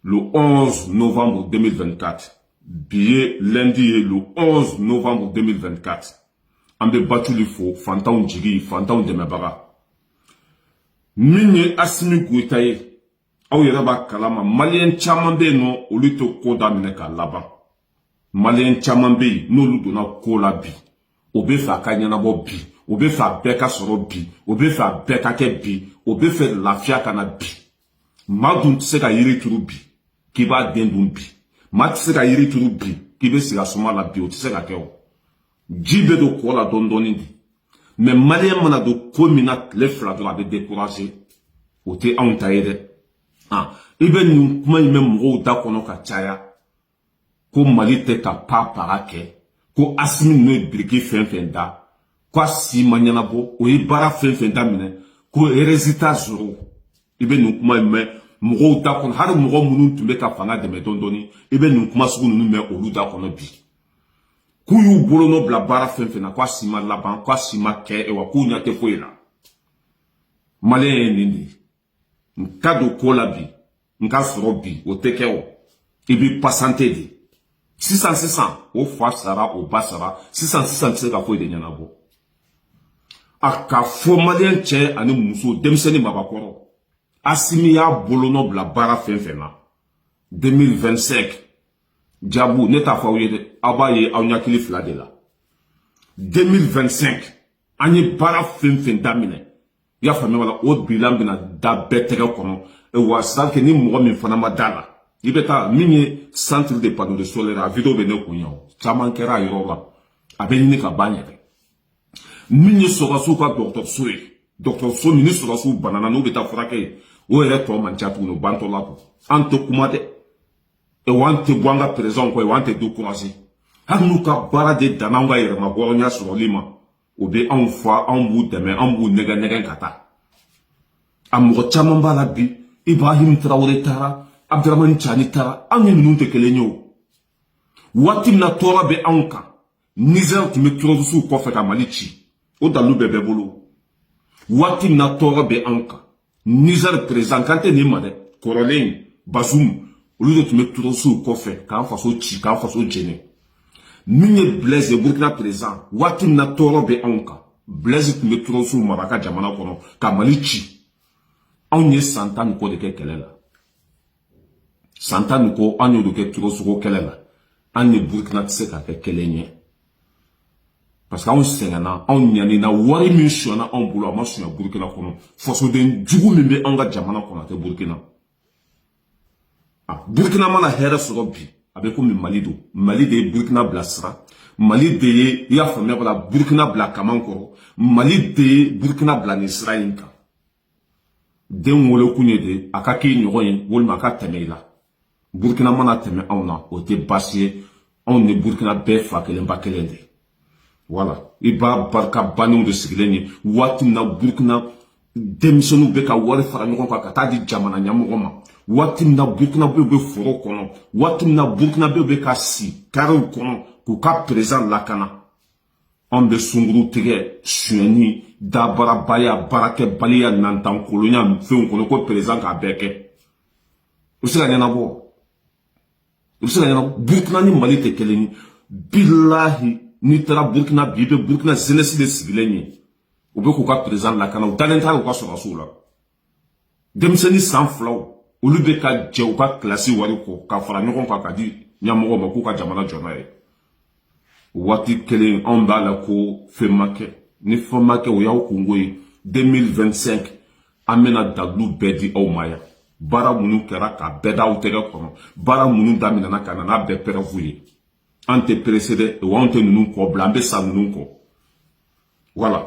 le 11 novembre 2024. Billet lundi le 11 novembre 2024. Ambe batuli fo, fantaw jigi, fantaw demebaga. Minye Assimi Goïta ye, aw yɛrɛ b'a kalama malien caman bɛ yen nɔ olu tɛ ko daminɛ ka laban. Malien caman bɛ yen n'olu donna ko la bi, o bɛ fɛ a ka ɲɛnabɔ bi, o bɛ fɛ a bɛɛ ka sɔrɔ bi, o bɛ fɛ a bɛɛ ka kɛ bi, o bɛ fɛ lafiya ka na bi. Maa dun tɛ se ka yiri turu bi k'i b'a den dun bi, maa tɛ se ka yiri turu bi k'i bɛ sigi a suma la bi, o tɛ se ka kɛ o. Ji bɛ don kɔ la dɔɔni dɔɔni de. Mais malien mana do ko min na tile fila dɔrɔn a bɛ décourager, o tɛ anw ta ye dɛ. I bɛ nin kuma in mɛn mɔgɔw da kɔnɔ ka caya ko Mali tɛ ka para kɛ, ko Assimi n'o ye biriki fɛn fɛn da, ko a si ma ɲɛnabɔ, o ye baara fɛn fɛn daminɛ, ko résultat zéro. I bɛ nin kuma in mɛn mɔgɔw da kɔnɔ, hali mɔgɔ minnu tun bɛ ka fanga dɛmɛ dɔɔni dɔɔni, i bɛ nin kuma sugu ninnu mɛn olu da kɔnɔ bi. K'u y'u bolo nɔ bila baara fɛn fɛn na, ko a si ma laban, ko a si ma kɛ, wa k'u ɲɛ tɛ foyi la. Malien ye nin de. Nka do ko la bi, nka sɔrɔ bi, o tɛ kɛ o. I bɛ patienter de. Sisan o fa sara, o ba sara, sisan tɛ se ka foyi de ɲɛnabɔ. A ka fɔ malien cɛ ani muso, denmisɛnnin mabakɔrɔ, Assimi y'a bolo nɔ bila baara fɛn fɛn na. 2025. Jabu, ne t'a fɔ aw ye dɛ, aw b'a ye aw ɲakili fila de la. 2025, an ye baara fɛn fɛn daminɛ. I y'a faamuya wala, o bilan bɛna da bɛɛ tɛgɛ kɔnɔ. Wa c'est que ni mɔgɔ min fana ma da la, i bɛ taa min ye centre de panneaux solaires, a vidéo bɛ ne kun yan o. Caman kɛra a yɔrɔ la. A bɛ ɲini ka ban yɛrɛ. Min ye sɔrɔsiw ka dɔgɔtɔrɔso ye. Dɔgɔtɔrɔso min ni sɔrɔsiw banana n'u bɛ taa furakɛ ye, o yɛrɛ tɔ man ca tuguni, o bantɔ la ko. An tɛ kuma dɛ. Wa an tɛ bɔ an ka président kɔ, wa an tɛ décourager. Hali n'u ka baara de danna an ka yɛrɛmahɔrɔnya sɔrɔli ma, o bɛ anw fa, anw b'u dɛmɛ, anw b'u nɛgɛ ka taa. A mɔgɔ caman b'a la bi, Ibrahim Traoré taara, Abdraman Tchani taara, an ye ninnu tɛ kelen ye o. Waati min na tɔɔrɔ bɛ anw kan, Niger tun bɛ terrorisiw kɔfɛ ka Mali ci, o dalilu bɛɛ bɛ bolo. Waati min na tɔɔrɔ bɛ anw kan, Niger président kan tɛ nin ma dɛ, kɔrɔlen Bazoum, olu de tun bɛ terrorisiw kɔfɛ k'an faso ci, k'an faso jɛnɛ. Min ye Blaise Burkina président, waati min na tɔɔrɔ bɛ anw kan, Blaise tun bɛ terrorisiw mara ka jamana kɔnɔ ka Mali ci. Anw ye san 10 ko de kɛ kɛlɛ la. San 10 ko an y'o de kɛ terrorisiw kɛlɛ la. An ni Burkina tɛ se ka kɛ kelen ye. Parce que anw sɛgɛnna, anw ɲanina, wari min sɔnna anw bolo, a ma sɔn Burkina kɔnɔ. Fasoden jugu min bɛ an ka jamana kɔnɔ a tɛ Burkina. Burkina mana hɛrɛ sɔrɔ bi, a bɛ komi Mali don. Mali de ye Burkina bila sira. Mali de ye, i y'a faamuya wala, Burkina bila kaman kɔrɔ. Mali de ye Burkina bila nin sira in kan. Den wolo kun ye de, a ka k'i ɲɔgɔn ye, walima a ka tɛmɛ i la. Burkina mana tɛmɛ anw na, o tɛ baasi ye. Anw ni Burkina bɛɛ fa kelen ba kelen de. Voilà. I b'a barika banniw de sigilen ye. Waati min na Burkina denmisɛnninw bɛ ka wari fara ɲɔgɔn kan ka taa di jamana ɲɛmɔgɔ ma. Waati min na Burkina bɛ foro kɔnɔ. Waati min na Burkina bɛ ka si kariw kɔnɔ k'u ka président lakana. An bɛ sunguru tigɛ, suyɛni, dabarabaya, baarakɛbaliya, nantankolonya, fɛnw kɔnɔ ko président k'a bɛɛ kɛ. O bɛ se ka ɲɛnabɔ. O bɛ se ka ɲɛnabɔ. Burkina ni Mali tɛ kelen ye. Bilahi, n'i taara Burkina bi, i bɛ Burkina jeunesse de sigilen ye. U bɛ k'u ka président lakana, u dalen t'a u ka sɔrɔsiw la. Denmisɛnnin san filaw, olu bɛ ka jɛ u ka kilasi wari kɔ, ka fara ɲɔgɔn kan ka di ɲɛmɔgɔw ma k'u ka jamana jɔ n'a ye. Waati kelen anw b'a la ko fɛn ma kɛ. Ni fɛn ma kɛ o y'aw kungo ye. 2025 an bɛna dalilu bɛɛ di aw ma yan. Baara minnu kɛra ka bɛɛ d'aw tɛgɛ kɔnɔ. Baara minnu daminɛna ka na n'a bɛɛ pɛrɛfu ye. An tɛ pressé dɛ, wa an tɛ ninnu kɔ bila, an bɛ sa ninnu kɔ. Voilà.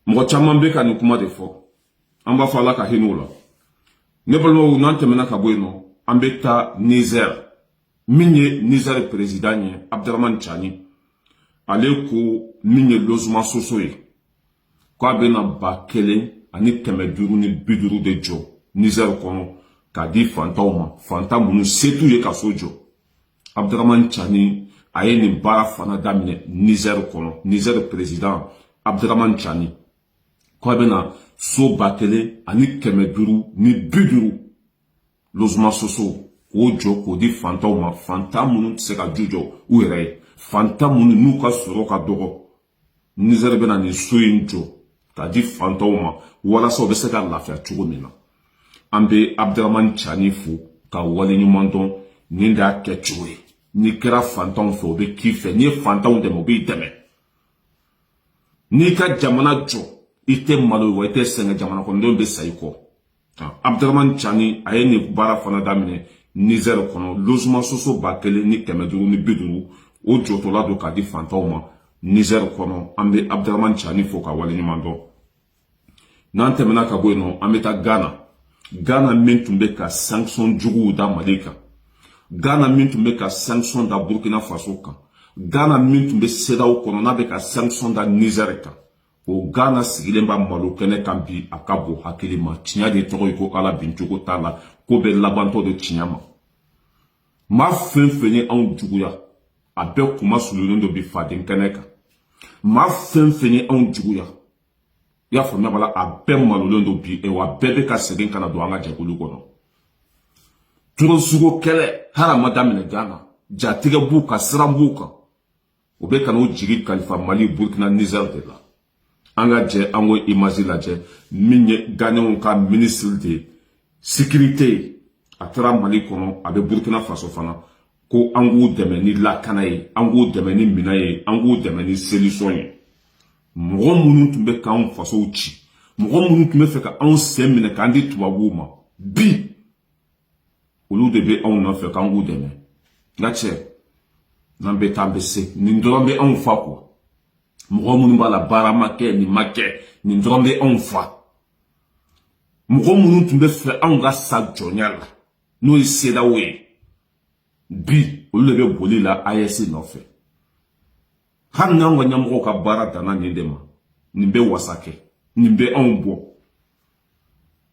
Mɔgɔ caman bɛ ka nin kuma de fɔ. An b'a fɔ Ala ka hinɛ o la. Ne balimaw, n'an tɛmɛna ka bɔ yen nɔ, an bɛ taa Niger. Min ye Niger président ye, Abdraman Tchani. Ale ko min ye logement sociaux ye. K'a bɛna 1550 de jɔ Niger kɔnɔ k'a di fantanw ma. Fantan minnu se t'u ye ka so jɔ. Abdraman Tchani a ye nin baara fana daminɛ Niger kɔnɔ. Niger président Abdraman Tchani. K'a bɛna so 1550 logement soso k'o jɔ k'o di fantanw ma fantan minnu tɛ se ka ju jɔ u yɛrɛ ye fantan minnu n'u ka sɔrɔ ka dɔgɔ Niger bɛna nin so in jɔ k'a di fantanw ma walasa u bɛ se ka lafiya cogo min na an bɛ Abdramane Tchani fo ka waleɲuman dɔn nin de y'a kɛ cogo ye n'i kɛra fantanw fɛ o bɛ k'i fɛ n'i ye fantanw dɛmɛ o b'i dɛmɛ n'i ka jamana jɔ i tɛ malo wa i tɛ sɛgɛn jamana kɔnɔdenw bɛ sa i kɔ Abdramane Tchani a ye nin baara fana daminɛ Niger kɔnɔ logement soso 1550 o jɔtɔla don k'a di fantanw ma Niger kɔnɔ an bɛ Abdramane Tchani fo ka waleɲuman dɔn n'an tɛmɛna ka bɔ yen nɔ an bɛ taa Ghana min tun bɛ ka sanction juguw da Mali kan Ghana min tun bɛ ka sanction da Burkina Faso kan Ghana min tun bɛ CEDEAO kɔnɔ n'a bɛ ka sanction da Niger kan o Ghana sigilen b'a malo kɛnɛ kan bi a ka bon hakili ma tiɲɛ de tɔgɔ ye ko Ala bincogo t'a la ko bɛ labantɔ de tiɲɛ ma maa fɛn fɛn ye anw juguya a bɛɛ kuma sululen don bi faden kɛnɛ kan maa fɛn fɛn ye anw juguya i y'a faamuya bala a bɛɛ malolen don bi wa bɛɛ bɛ ka segin ka na don an ka jɛkulu kɔnɔ tɔɔrɔsugo kɛlɛ hali a ma daminɛ Ghana jatigɛ b'u kan siran b'u kan o bɛ ka n'o jigi kalifa Mali Burkina Niger de la an ka jɛ an ko image lajɛ min ye Ghanaianw ka ministre de sécurité a taara Mali kɔnɔ a bɛ Burkina Faso fana ko an k'u dɛmɛ ni lakana ye an k'u dɛmɛ ni minɛn ye an k'u dɛmɛ ni solution ye mɔgɔ minnu tun bɛ k'anw fasow ci mɔgɔ minnu tun bɛ fɛ ka anw sen minɛ k'an di tubabuw ma bi olu de bɛ anw nɔfɛ k'an k'u dɛmɛ nka cɛ n'an bɛ taa an bɛ se nin dɔrɔn bɛ anw fa kuwa mɔgɔ minnu b'a la baara ma kɛ nin ma kɛ nin dɔrɔn bɛ anw fa mɔgɔ minnu tun bɛ fɛ anw ka sa jɔnya la n'o ye CEDEAO ye bi olu de bɛ boli la AES nɔfɛ hali n'anw ka ɲɛmɔgɔw ka baara danna nin de ma nin bɛ wasa kɛ nin bɛ anw bɔ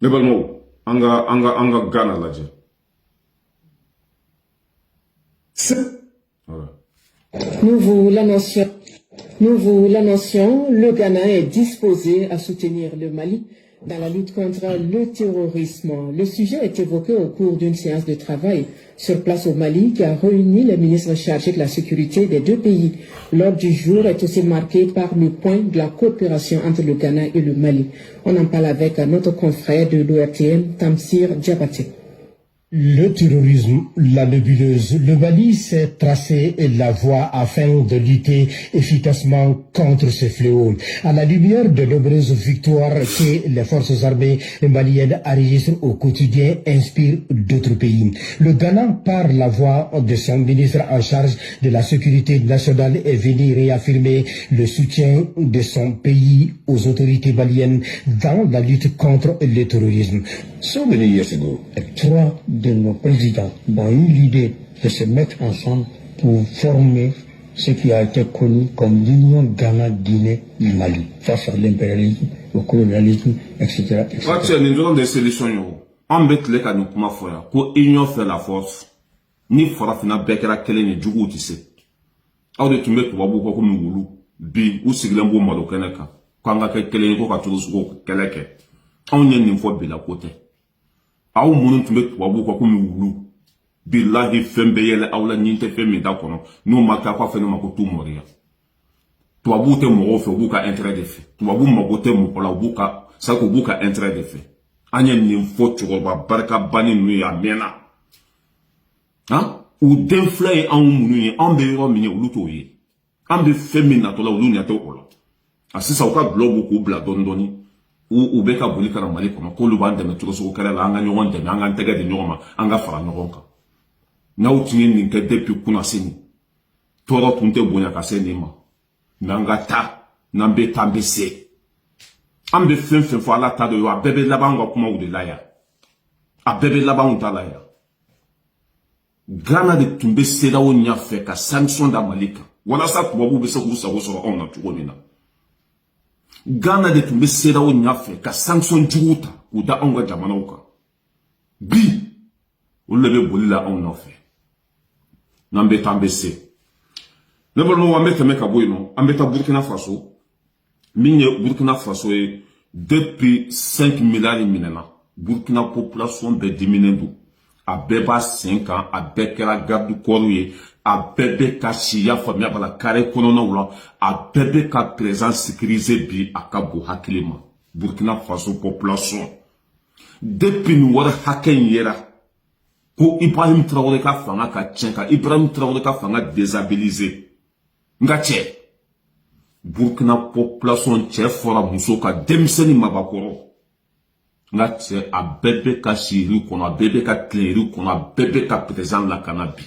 ne balimaw an ka Ghana lajɛ Nous vous l'annoncions, le Ghana est disposé à soutenir le Mali dans la lutte contre le terrorisme. Le sujet est évoqué au cours d'une séance de travail sur place au Mali qui a réuni les ministres chargés de la sécurité des deux pays. L'ordre du jour est aussi marqué par le point de la coopération entre le Ghana et le Mali. On en parle avec notre confrère de l'ORTN, Tamsir Diabaté. Le terrorisme, la nébuleuse, le Mali s'est tracé la voie afin de lutter efficacement contre ces fléaux. À la lumière de nombreuses victoires que les forces armées maliennes enregistrent au quotidien, inspirent d'autres pays. Le Ghana, par la voix de son ministre en charge de la sécurité nationale, est venu réaffirmer le soutien de son pays aux autorités maliennes dans la lutte contre le terrorisme. So many years ago, Trois de nos présidents ont eu l'idée de se mettre ensemble pour former ce qui a été connu comme l'Union Ghana-Guinée-Mali face à l'impérialisme, au colonialisme, etc. Nous avons des solutions. On met les canaux comme foya. Pour union fait la force. Ni fera fina bekera kele ni jugu tisse. Aw de tumbe to wabu ko comme wulu. Bi ou siglembo malo keneka. Kanga ke kele ko ka tulu suko keleke. On yen ni fo bi la côté. Aw munun tumbe to wabu ko comme wulu. Billahi fembe yele awla nyinte femme da kono no maka kwa fene makotu moria to wabu te mo ofe buka intérêt de fait to wabu makote mo kola buka sa ko buka intérêt de fait anya ni fo tugo ba barka bani nu ya mena ha ou denflay en munu ni ambe ro mini uluto yi ambe femme na to la ulu ni to kola asisa uka globe ko bla dondoni ou beka bolika na mali kono ko lu bande me to so kala la anga nyogon de anga tege de nyoma anga fara nyogon ka n'aw tinye nin kɛ depuis kuna seni tɔɔrɔ tun tɛ bonya ka se nin ma n'an ka taa n'an bɛ taa an bɛ se an bɛ fɛn fɛn fɔ ala ta dɔ ye a bɛɛ bɛ laban ka kumaw de la yan a bɛɛ bɛ labanw ta la yan Ghana de tun bɛ CEDEAO ɲɛfɛ ka sanction da Mali kan walasa tubabuw bɛ se k'u sago sɔrɔ anw na cogo min na Ghana de tun bɛ CEDEAO ɲɛfɛ ka sanction juguw ta k'u da anw ka jamanaw kan bi olu de bɛ boli la anw nɔfɛ n'an bɛ taa an bɛ se ne balimaw an bɛ tɛmɛ ka bɔ yen nɔ an bɛ taa Burkina Faso min ye Burkina Faso ye depuis 5 milliards minɛna Burkina population bɛɛ diminen don a bɛɛ b'a sen kan, a bɛɛ kɛra garde corps ye, a bɛɛ bɛ ka siya faamuya b'a la carré kɔnɔnaw la, a bɛɛ bɛ ka présence sécurisée bi a ka bon hakili ma. Burkina Faso population depuis nin wari hakɛ in yera ko Ibrahim Traoré ka fanga ka tiɲɛ, ka Ibrahim Traoré ka fanga déstabiliser. Nga cɛ Burkina population cɛ fɔra muso ka denmisɛnnin mabakɔrɔ. Nga cɛ a bɛɛ bɛ ka siri kɔnɔ, a bɛɛ bɛ ka tilenri kɔnɔ, a bɛɛ bɛ ka président lakana bi.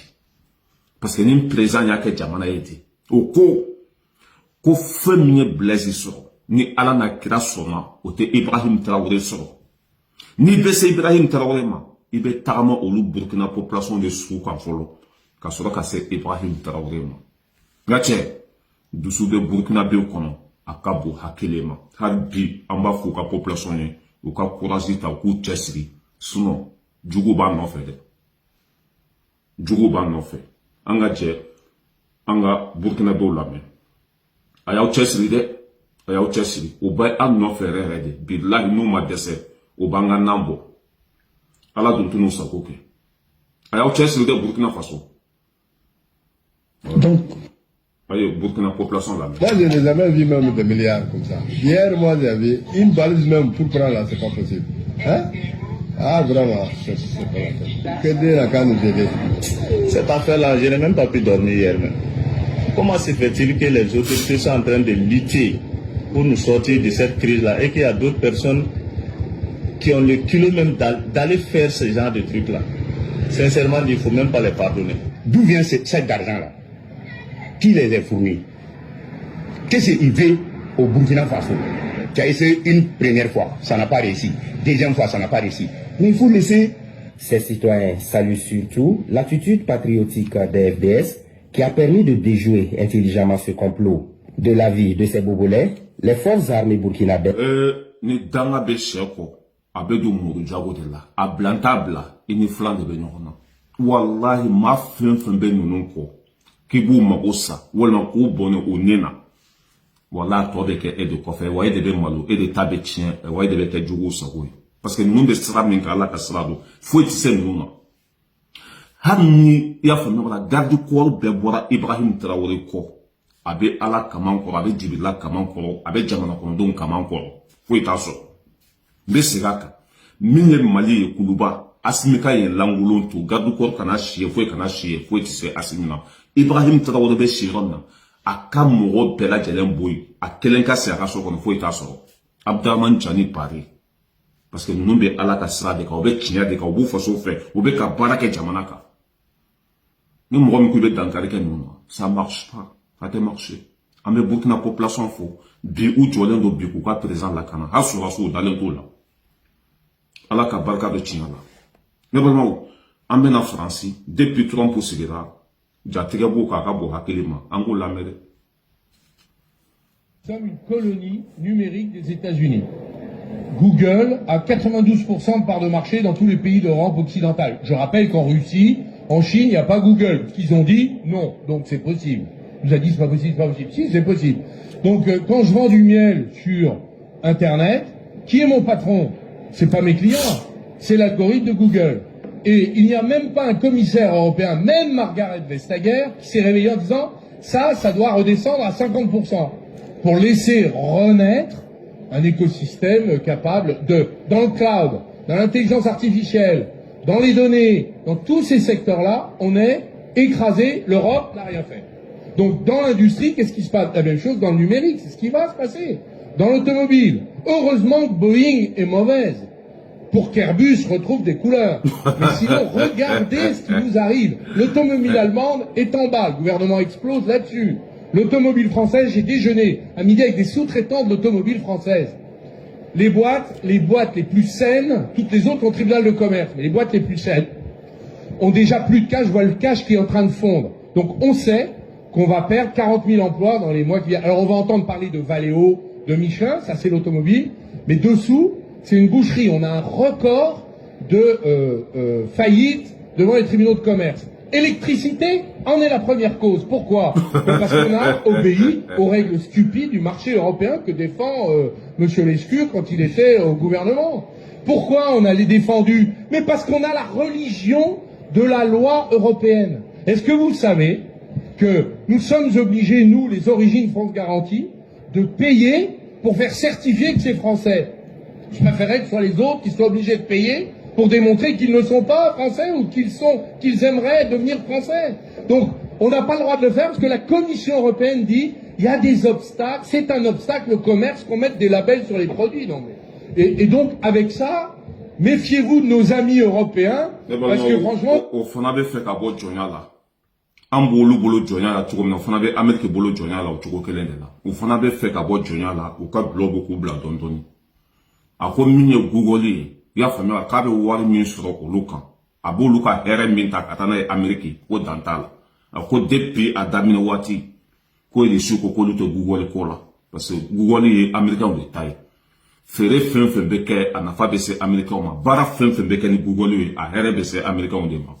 Parce que ni président y'a kɛ jamana ye ten. O ko fɛn min ye Blaise sɔrɔ, ni Ala na kira sɔnna, o tɛ Ibrahim Traoré sɔrɔ. Ni bɛ se Ibrahim Traoré ma, i bɛ tagama olu Burkina population de sugu kan fɔlɔ, ka sɔrɔ ka se Ibrahim Traoré ma. Nga cɛ dusu bɛ Burkina bɛ kɔnɔ, a ka bon hakili ma. Hali bi an b'a fɔ u ka population ye, u ka courage ta, u k'u cɛsiri, sinon jugu b'a nɔfɛ dɛ. Jugu b'a nɔfɛ. An ka jɛ an ka Burkina dɔw lamɛn. A y'aw cɛsiri dɛ, a y'aw cɛsiri. O bɛ an nɔfɛ yɛrɛ yɛrɛ de. Bilahi n'u ma dɛsɛ, o b'an ka nan bɔ. Ala dun t'u n'u sago kɛ. A y'aw cɛsiri dɛ Burkina Faso. Donc, voyez, Burkina population là. Moi, je n'ai jamais vu même des milliards comme ça. Hier, moi, j'ai vu une balise même pour prendre là, c'est pas possible. Hein? Ah, vraiment, c'est pas la peine. Que Dieu n'a qu'à nous aider. Cette affaire-là, je n'ai même pas pu dormir hier même. Comment se fait-il que les autorités sont en train de lutter pour nous sortir de cette crise-là et qu'il y a d'autres personnes qui ont le culot même d'aller faire ce genre de trucs-là? Sincèrement, il ne faut même pas les pardonner. D'où vient cet argent-là? Qui les a fournis? Qu'est-ce qu'il veut au Burkina Faso? Tu as essayé une première fois, ça n'a pas réussi. Deuxième fois, ça n'a pas réussi. Mais il faut laisser. Ces citoyens saluent surtout l'attitude patriotique des FDS qui a permis de déjouer intelligemment ce complot. De l'avis de ces bobolets, les forces armées burkinabées. Ni danga be sheko, abedu muru jago de la, a blantabla, ini flan de benyona. Wallahi ma fin be nunun ko. Kibu magosa, wala ko bone o nena. Wala to be ke e de kofe, wa e de be malo, e de tabe chien, wa e de be ke jugo sagoy. Parce que nous de sera min ka la ka sera do. Faut tise nous na. Hanni ya fa no la garde corps be bora Ibrahim Traoré ko. Abe ala kaman ko, abe jibila kaman ko, abe jamana ko don kaman ko. Faut taso. Be segaka. Minye Mali e kuluba, asimika ye langulon to garde corps kana chie, faut tise asimina. Ibrahim Traoré be shirona. A ka mɔgɔ bɛɛ lajɛlen bɔ yen a kelen ka se a ka so kɔnɔ foyi t'a sɔrɔ Abdraman Chani Paris parce que ninnu bɛ ala ka sira de kan u bɛ tiɲɛ de kan u b'u faso fɛ u bɛ ka baara kɛ jamana kan ni mɔgɔ min ko i bɛ dankari kɛ ninnu na ça marche pas ça tɛ marcher an bɛ Burkina population fo bi u jɔlen don bi k'u ka président lakana hali sɔrɔsiw u dalen t'o la ala ka barika bɛ tiɲɛ la ne balimaw an bɛna Faransi depuis Trump sigira jatigɛ b'o k'a ka bon hakili ma an k'o lamɛn dɛ. Nous sommes une colonie numérique des États-Unis. Google a 92% de part de marché dans tous les pays d'Europe occidentale. Je rappelle qu'en Russie, en Chine, il n'y a pas Google. Parce qu'ils ont dit non, donc c'est possible. On nous a dit c'est pas possible, c'est pas possible. Si, c'est possible. Donc quand je vends du miel sur Internet, qui est mon patron? C'est pas mes clients, c'est l'algorithme de Google. Et il n'y a même pas un commissaire européen, même Margaret Vestager, qui s'est réveillé en disant ça doit redescendre à 50%. Pour laisser renaître un écosystème capable de, dans le cloud, dans l'intelligence artificielle, dans les données, dans tous ces secteurs-là, on est écrasé, l'Europe n'a rien fait. Donc dans l'industrie, qu'est-ce qui se passe? La même chose dans le numérique, c'est ce qui va se passer. Dans l'automobile, heureusement que Boeing est mauvaise, pour qu'Airbus retrouve des couleurs. Mais sinon, regardez ce qui nous arrive. L'automobile allemande est en bas, le gouvernement explose là-dessus. L'automobile française, j'ai déjeuné à midi avec des sous-traitants de l'automobile française. Les boîtes les plus saines, toutes les autres ont tribunal de commerce, mais les boîtes les plus saines ont déjà plus de cash, je vois le cash qui est en train de fondre. Donc on sait qu'on va perdre 40 000 emplois dans les mois qui viennent. Alors on va entendre parler de Valeo, de Michelin, ça c'est l'automobile, mais dessous, c'est une boucherie. On a un record de faillite devant les tribunaux de commerce. Électricité en est la première cause. Pourquoi? Parce qu'on a obéi aux règles stupides du marché européen que défend Monsieur Lescure quand il était au gouvernement. Pourquoi on a les défendus? Mais parce qu'on a la religion de la loi européenne. Est-ce que vous savez que nous sommes obligés, nous, les origines France Garantie, de payer pour faire certifier que c'est français? Je préférerais que ce soit les autres qui soient obligés de payer pour démontrer qu'ils ne sont pas français ou qu'ils aimeraient devenir français. Donc, on n'a pas le droit de le faire parce que la Commission européenne dit il y a des obstacles, c'est un obstacle le commerce qu'on mette des labels sur les produits. Non, mais... et donc, avec ça, méfiez-vous de nos amis européens, parce que franchement... On avait fait à bord Djonala. En bolo Djonala, tout comme on avait Amérique bolo Djonala, ou tout comme on avait fait à bord Djonala, ou quand globe ou bla dondoni. A ko min ye Google ye, y'a faamuya k'a bɛ wari min sɔrɔ olu kan, a b'olu ka hɛrɛ min ta ka taa n'a ye Amérique, ko dan t'a la. A ko depuis a daminɛ waati, ko de su ko k'olu tɛ Google ko la, parce que Google ye Américain de ta ye. Feere fɛn fɛn bɛ kɛ, a nafa bɛ se Américain ma, baara fɛn fɛn bɛ kɛ ni Google ye, a hɛrɛ bɛ se Américain de ma.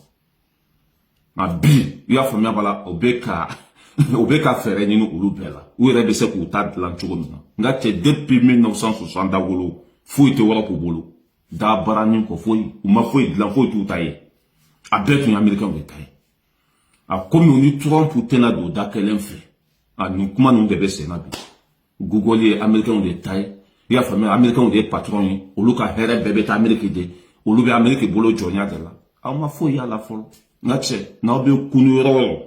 Ma bi, y'a faamuya bala, o bɛ ka fɛɛrɛ ɲini olu bɛɛ la, u yɛrɛ bɛ se k'u ta dilan cogo min na. Nka cɛ depuis 1960 dawolo, foyi tɛ wara k'u bolo da bara nin ko foyi u ma foyi dilan foyi t'u ta ye a bɛɛ tun ye Américain de ta ye a komi u ni Trump tɛna don da kelen fɛ a nin kuma ninnu de bɛ sen na bi Google ye Américain de ta ye i y'a faamuya Américain de ye patron ye olu ka hɛrɛ bɛɛ bɛ taa Amérique de olu bɛ Amérique bolo jɔnya de la aw ma foyi y'a la fɔlɔ nka cɛ n'aw bɛ kunu yɔrɔ o yɔrɔ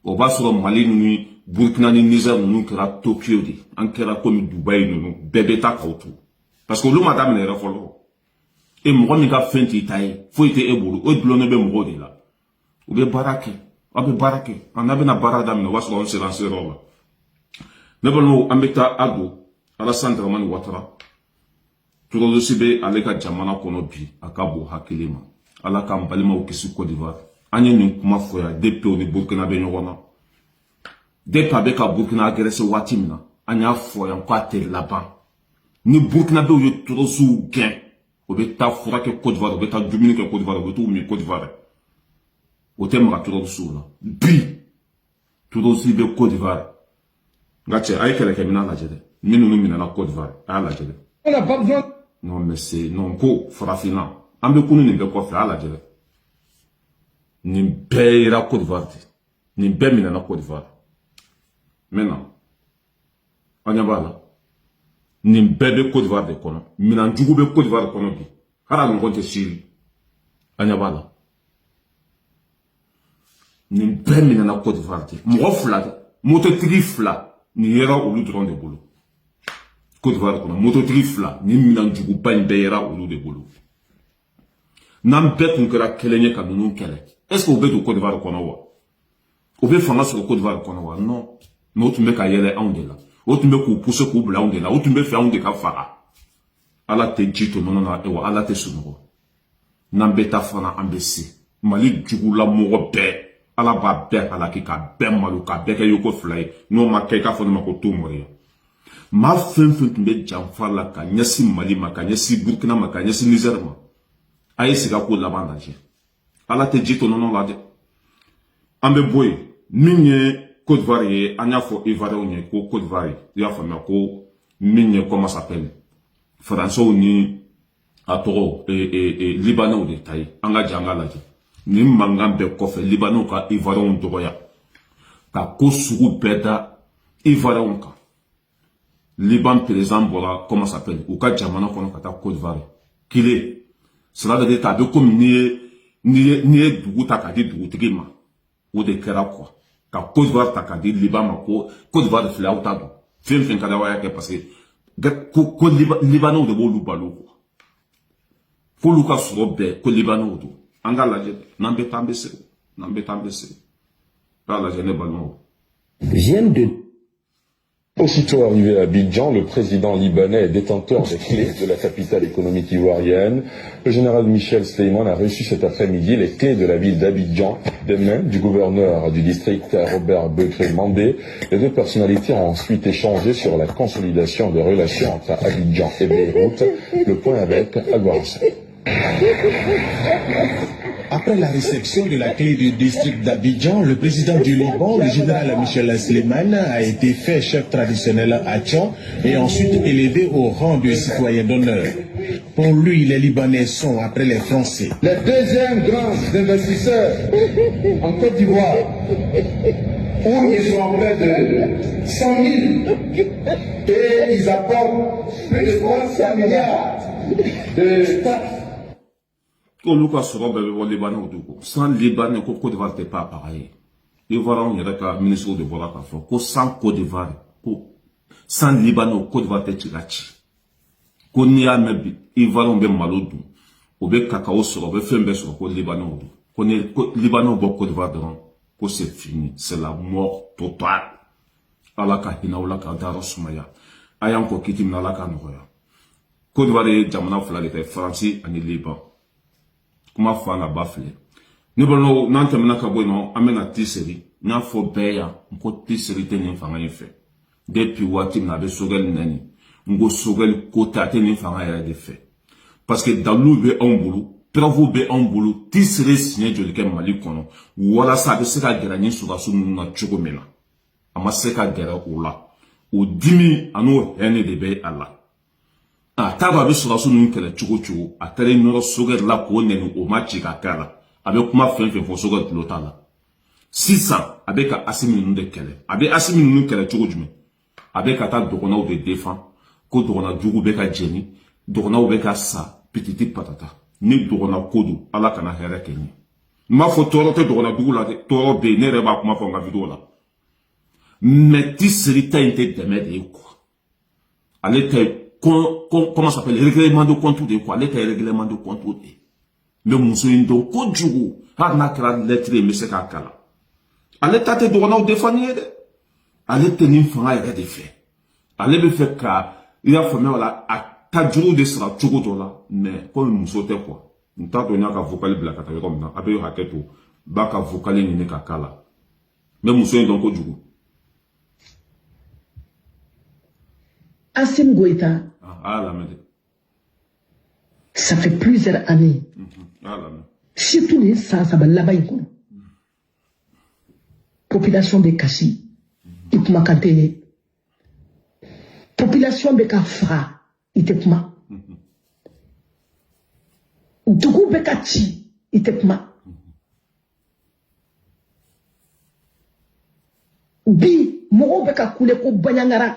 o b'a sɔrɔ Mali ni Burkina ni Niger ninnu kɛra Tokyo de an kɛra komi Dubaï ninnu bɛɛ bɛ taa k'aw to. Parce que olu ma daminɛ yɛrɛ fɔlɔ e mɔgɔ min ka fɛn t'i ta ye foyi tɛ e bolo o dulonnen bɛ mɔgɔw de la u bɛ baara kɛ aw bɛ baara kɛ n'a bɛna baara daminɛ o b'a sɔrɔ an sera se yɔrɔ la ne balimaw an bɛ taa a don Alassane Dramane Ouattara terroriste bɛ ale ka jamana kɔnɔ bi a ka bon hakili ma Ala k'an balimaw kisi Côte d'Ivoire an ye nin kuma fɔ yan depuis o ni Burkina bɛ ɲɔgɔn na depuis a bɛ ka Burkina agressé waati min na an y'a fɔ yan k'a tɛ laban. Ni Burkina bɛ ye terroriste gɛn o bɛ taa furakɛ Côte d'Ivoire o bɛ taa dumuni kɛ Côte d'Ivoire o bɛ t'u min Côte d'Ivoire o tɛ maga terroriste la bi terroriste bɛ Côte d'Ivoire nka cɛ a ye kɛlɛkɛminɛn lajɛ dɛ ni ninnu minɛna Côte d'Ivoire a y'a lajɛ dɛ. On n'a pas besoin. Non mais c'est non ko farafinna an bɛ kunu nin bɛɛ kɔfɛ a y'a lajɛ dɛ nin bɛɛ yera Côte d'Ivoire de nin bɛɛ minɛna Côte d'Ivoire maintenant an ɲɛ b'a la. Nin bɛɛ bɛ Côte d'Ivoire de kɔnɔ minan jugu bɛ Côte d'Ivoire kɔnɔ bi hali a ɲɔgɔn tɛ Syrie a ɲɛ b'a la nin bɛɛ minɛna Côte d'Ivoire de mɔgɔ fila dɛ mototigi fila nin yera olu dɔrɔn de bolo Côte d'Ivoire kɔnɔ mototigi fila nin minan juguba in bɛɛ yera olu de bolo n'an bɛɛ tun kɛra kelen ye ka ninnu kɛlɛ est-ce que o bɛ don Côte d'Ivoire kɔnɔ wa o bɛ fanga sɔrɔ Côte d'Ivoire kɔnɔ wa non mais o tun bɛ ka yɛlɛ anw de la. O tun bɛ k'u pousser k'u bila anw de la o tun bɛ fɛ anw de ka faga Ala tɛ ji to nɔnɔ na wa Ala tɛ sunɔgɔ n'an bɛ taa fana an bɛ se Mali jugulamɔgɔ bɛɛ Ala b'a bɛɛ halaki k'a bɛɛ malo k'a bɛɛ kɛ yoko fila ye n'o ma kɛ i k'a fɔ ne ma ko to mɔriya maa fɛn fɛn tun bɛ janfa la ka ɲɛsin Mali ma ka ɲɛsin Burkina ma ka ɲɛsin Niger ma a ye sigi a ko laban lajɛ Ala tɛ ji to nɔnɔ la dɛ an bɛ bɔ yen min ye Côte d'Ivoire ye an y'a fɔ Ivoiriens ye ko Côte d'Ivoire i y'a faamuya ko min ye comment s'appelle Français ni a tɔgɔ Libanais de ta ye an ka jan an ka lajɛ nin mankan bɛɛ kɔfɛ Libanais ka Ivoiriens dɔgɔya ka ko sugu bɛɛ da Ivoiriens kan Liban président bɔra comment s'appelle u ka jamana kɔnɔ ka taa Côte d'Ivoire kile cela veut dire a bɛ komi n'i ye dugu ta k'a di dugutigi ma o de kɛra quoi. Ka Côte d'Ivoire ta ka di Liban ma ko Côte d'Ivoire filɛ aw t'a dɔn fɛn fɛn ka di aw y'a kɛ parce que ko Libanais de b'olu balo quoi f'olu ka sɔrɔ bɛɛ ko Libanais don an k'a lajɛ n'an bɛ taa an bɛ segin n'an bɛ taa an bɛ segin k'a lajɛ ne balimaw. Viennent de Aussitôt arrivé à Abidjan, le président libanais est détenteur des clés de la capitale économique ivoirienne. Le général Michel Sleiman a reçu cet après-midi les clés de la ville d'Abidjan des mains du gouverneur du district Robert Beckré Mandé. Les deux personnalités ont ensuite échangé sur la consolidation des relations entre Abidjan et Beyrouth. Le point avec Agouarassa. Après Après la réception de la clé du district d'Abidjan, le président du Liban, le général Michel Sleiman, a été fait chef traditionnel à Tchon et ensuite élevé au rang de citoyen d'honneur. Pour lui, les Libanais sont, après les Français, les deuxièmes grands investisseurs en Côte d'Ivoire, où ils sont près de 100 000 et ils apportent plus de 300 milliards de taxes. Sans Libanais, Côte d'Ivoire n'est pas pareil. Ivoire, il y a un ministre de Vola qui fait sans Côte d'Ivoire, sans Libanais, Côte d'Ivoire est tirachi. Qu'on y a même Ivoire, on est malodou, on est cacao sur, on est fait sur le Libanais. Qu'on est Libanais, Côte d'Ivoire, c'est fini, c'est la mort totale. Alaka hina ulaka daro sumaya. Ayam ko kitim na laka noya. Côte d'Ivoire est jamana fla de France et Liban. Kuma fana bafle. Ni bono nante menaka bono amena tiseri. Nya fo beya nko tiseri te ni fanga yefe. Depuis wati na be sogel nani. Ngo sogel kota te ni fanga ya de fait. Parce que dans l'oube en boulot, bravo be en boulot, tiseri signé jolike Mali kono. Wala sa be seka gerani sur la sunu na chogomela. Ama seka gera oula. O dimi anu hene de be Allah. A taba be sur la sunu kele chogo a tere noro sogel la ko nenu o machi ka kala. Abe kuma fenfe fo sogel lotala. 600 abe ka asimi nu de kele. Abe asimi nu kele chogo jume. Abe ka ta dokona ou de défend. Ko dokona jugu be ka jeni. Dokona ou be ka sa petite patata. Ni dokona kodu ala kana here kenyi. Ma fo toro te dokona dugu la de toro be ne reba kuma fo nga video la. Mais ti serita inte deme de quoi. Ale te comment ça s'appelle règlement de compte de quoi? L'état règlement de compte de le musuindo ko jugu ha na kra lettre me se ka kala ale tate do na défendre ale tenim fanga ya de fait ale be fait ka il a formé wala a ta jugu de sera jugu to la mais comme musote quoi nta to nya ka vocal bla ka ta comme na abe yo haketo ba ka vocal ni ka kala mais musuindo ko jugu Assimi Goïta, ça fait plusieurs années. Surtout les sans là-bas, population de Kassi, Ikuma Kante, population de Kafra, Itekuma, Dougou Bekati, Itekuma, Bi, Moro Beka Kouleko Banyangara.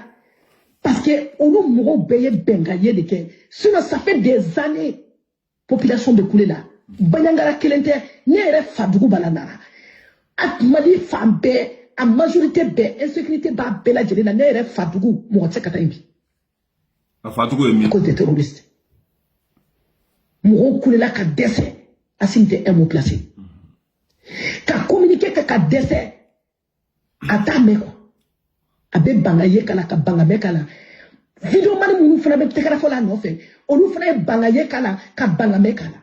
Parce que on m'a payé bengaye de que sinon ça fait des années population de couler là banyangara kelente nere fadugu balanara atmali fambe a majorité be insécurité ba bela jeli na nere fadugu mo tsekata imbi a fadugu emi cause des terroristes mo couler là ka décès asinte un mot placé ka communiquer ka décès atame ko abe bangaye kala ka bangame kala video mani munu fana be tekara fola no fe olu fana bangaye kala ka bangame kala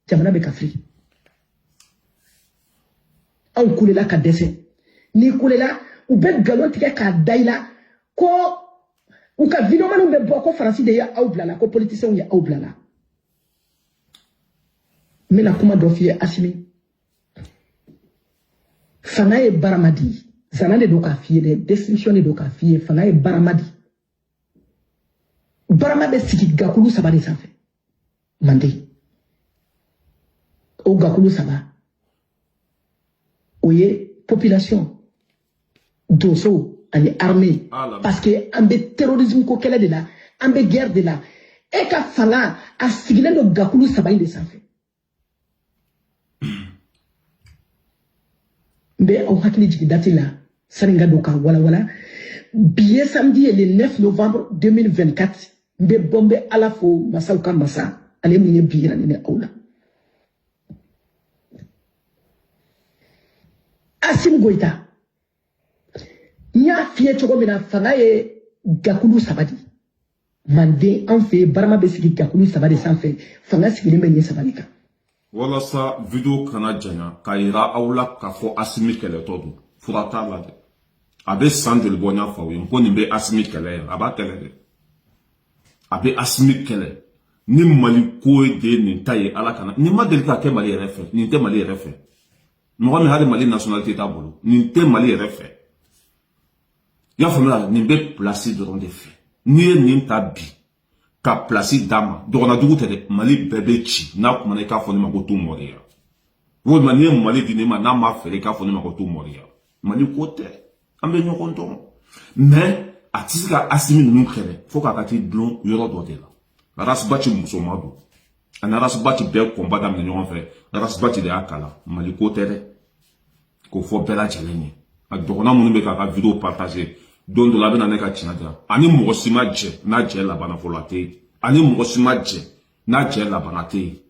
jamana be ka free an kulela ka dese ni kulela u be galon tige ka daila ko u ka video mani be boko faransi de ya awblala ko politicien ya awblala mina kuma do fiye Assimi fana e baramadi Zana de doka fiye de description de doka fiye fanga e baramadi. Baramadi siki gakulu saba de sanfɛ. Mande. O gakulu saba. O ye population. Donso ani armée. Parce que an be terrorisme ko kɛlɛ de la, an be guerre de la. E ka fanga a sigilen do gakulu saba in de sanfɛ. Mbe aw hakili jigi dati la. Saringa doka wala wala billet samedi le 9 novembre 2024 mbe bombe ala fo masauka masa ale munye biyira ne aula Assimi Goïta nya fiye chogo mina fanga ye gakulu sabadi mande en fait barama be sigi gakulu sabadi sanfé fanga sigi le menye sabadi ka wala sa video kana janya kaira aula ka fo Assimi kele todo furata la de abe sande le bonya fawi ngoni be Assimi kele aba kele de abe Assimi kele ni Mali ko de nin taye ala kana ni ma deli ka ke Mali refe ni te Mali refe mo mi hade Mali nationalité ta bolo ni te Mali refe ya famela ni be placer de ronde fait ni ta bi ka placer dama do na dugu tede Mali bebe chi na kuma ne ka foni ma ko to moria wo mani Mali di ne ma na ma fere ka foni ma ko to moria Mali ko te ambe nyoko ton mais atisika asimi nunu kele faut ka kati blon yoro do de la rasbati musomado ana rasbati be combat dam ne ñon fe rasbati de akala Mali ko tere ko fo bela cheleni ak dogona munu be ka vidéo partager don do la be na ne ka chinada ani mo sima je na je la bana folate ani mo sima je na je la bana te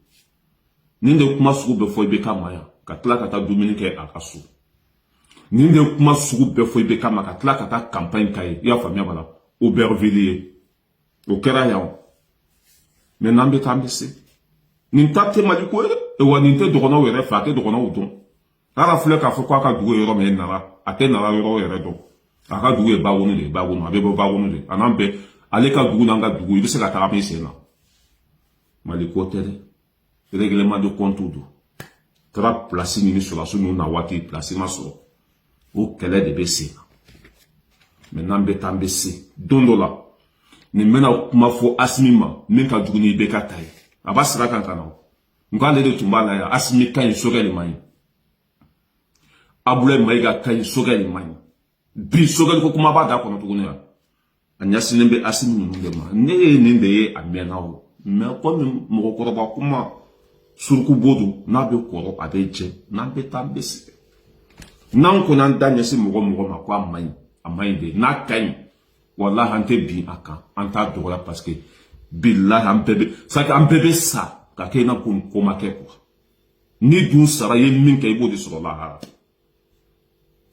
ninde kuma sugu be fo be kamaya ka tla ka ta Dominique akasu ninde kuma sugu be fo be kama ka tla ka ta campagne kay ya famia bala Aubervilliers au kera yawo mais nambe tambese nin tapte Mali ko e woni te dogona were fa te dogona udon ara fule ka fo kwa ka dugo yoro me nara ate nara yoro yere do aka dugo e ba wonu abe ba wonu de anambe ale ka dugo nanga dugo ibe se ka ta me sena Mali ko tere règlement de compte do tra place ni sur la sunu na wati place ma so o kele de bese mais nambe tambese dondola ni mena kuma fo asmima min ka duguni be ka tay abasira kan kana ngale de tumbala ya asmi kan sogeli mani abule maiga kan sogeli mani bi sogeli ko kuma ba da kono tuguni ya anyasi nembe asmi nunu de ma ne ninde ye amena wo me ko mi mo ko ba kuma surku bodu na be ko abe je na be tambese nan ko nan danyasi mo ma ko amai de na kan wallahi ante bi aka anta dogola parce que billahi ampebe saka ampebe sa ka kena ko make ko ni dun sara ye min kay bo de sallallahu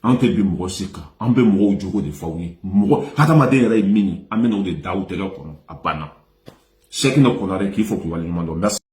ante bi mo sika ambe mo jogo de fawni mo hata ma de ray mini amena de dawo te ko abana sekina ko na re ki fo ko wali mo do